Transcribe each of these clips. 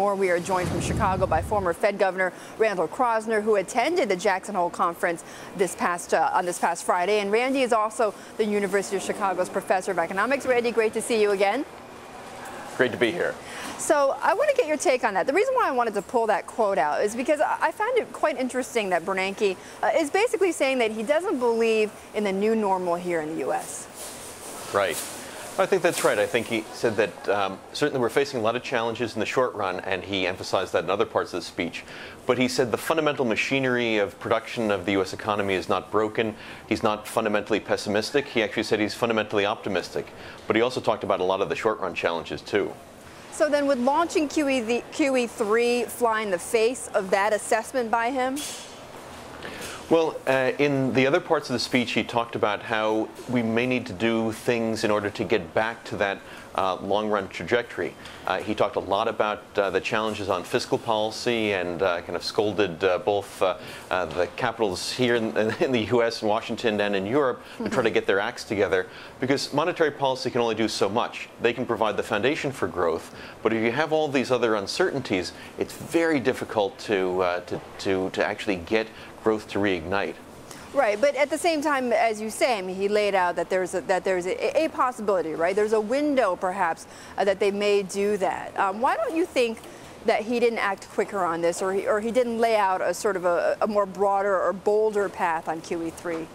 We are joined from Chicago by former Fed Governor Randall Kroszner, who attended the Jackson Hole conference on this past Friday. And Randy is also the University of Chicago's professor of economics. Randy, great to see you again. Great to be here. So I want to get your take on that. The reason why I wanted to pull that quote out is because I found it quite interesting that Bernanke is basically saying that he doesn't believe in the new normal here in the U.S. Right. I think that's right. I think he said that certainly we're facing a lot of challenges in the short run, and he emphasized that in other parts of the speech. But he said the fundamental machinery of production of the U.S. economy is not broken. He's not fundamentally pessimistic. He actually said he's fundamentally optimistic. But he also talked about a lot of the short run challenges, too. So then would launching QE3 fly in the face of that assessment by him? Well, in the other parts of the speech, he talked about how we may need to do things in order to get back to that long-run trajectory. He talked a lot about the challenges on fiscal policy and kind of scolded both the capitals here in the U.S. and Washington and in Europe to try to get their acts together, because monetary policy can only do so much. They can provide the foundation for growth, but if you have all these other uncertainties, it's very difficult to actually get growth to reignite. Right, but at the same time, as you say, I mean, he laid out that there's a possibility, right? There's a window, perhaps, that they may do that. Why don't you think that he didn't act quicker on this, or he didn't lay out a sort of a more broader or bolder path on QE3?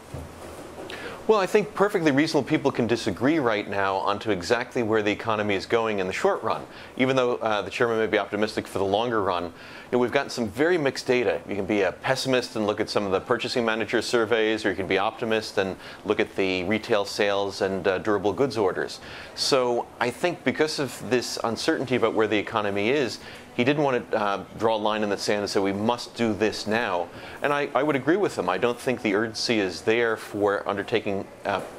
Well, I think perfectly reasonable people can disagree right now onto exactly where the economy is going in the short run. Even though the chairman may be optimistic for the longer run, we've gotten some very mixed data. You can be a pessimist and look at some of the purchasing manager surveys, or you can be optimist and look at the retail sales and durable goods orders. So I think because of this uncertainty about where the economy is, he didn't want to draw a line in the sand and say we must do this now. And I would agree with him. I don't think the urgency is there for undertaking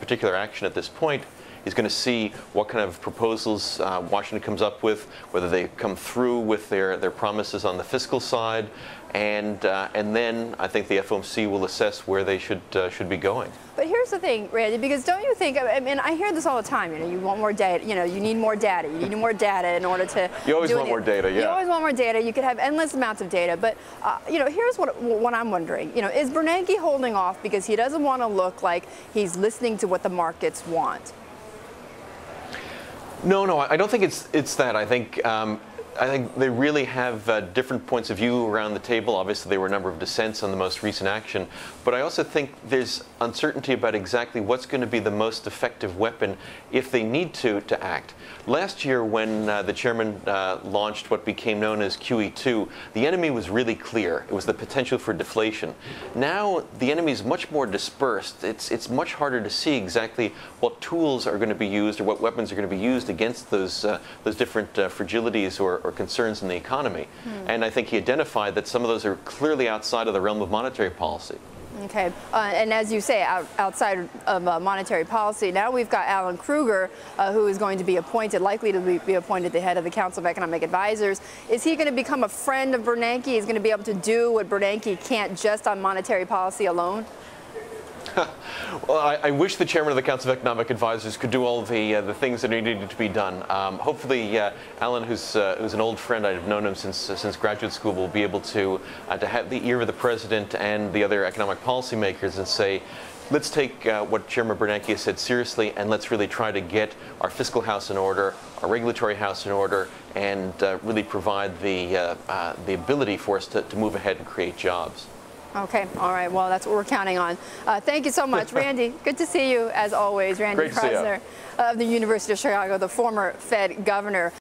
particular action at this point. He's going to see what kind of proposals Washington comes up with, whether they come through with their promises on the fiscal side, and then I think the FOMC will assess where they should be going. But here's the thing, Randy, because don't you think, I mean, I hear this all the time, you want more data, you need more data, you need more data in order to You always want more data, yeah. You always want more data. You could have endless amounts of data, but, here's what I'm wondering. Is Bernanke holding off because he doesn't want to look like he's listening to what the markets want? No, I don't think it's that. I think they really have different points of view around the table. Obviously, there were a number of dissents on the most recent action. But I also think there's uncertainty about exactly what's going to be the most effective weapon if they need to act. Last year, when the chairman launched what became known as QE2, the enemy was really clear. It was the potential for deflation. Now, the enemy is much more dispersed. It's much harder to see exactly what tools are going to be used or what weapons are going to be used against those different fragilities or concerns in the economy. And I think he identified that some of those are clearly outside of the realm of monetary policy. Okay, and as you say, outside of monetary policy, now we've got Alan Krueger, who is going to be appointed, likely to be appointed the head of the Council of Economic Advisors. Is he going to become a friend of Bernanke? He's going to be able to do what Bernanke can't just on monetary policy alone? Well, I wish the chairman of the Council of Economic Advisors could do all the things that needed to be done. Hopefully, Alan, who's an old friend, I've known him since graduate school, will be able to have the ear of the president and the other economic policymakers and say, let's take what Chairman Bernanke has said seriously, and let's really try to get our fiscal house in order, our regulatory house in order, and really provide the ability for us to move ahead and create jobs. Okay, all right. Well, that's what we're counting on. Thank you so much, Randy. Good to see you, as always. Randy Kroszner of the University of Chicago, the former Fed governor.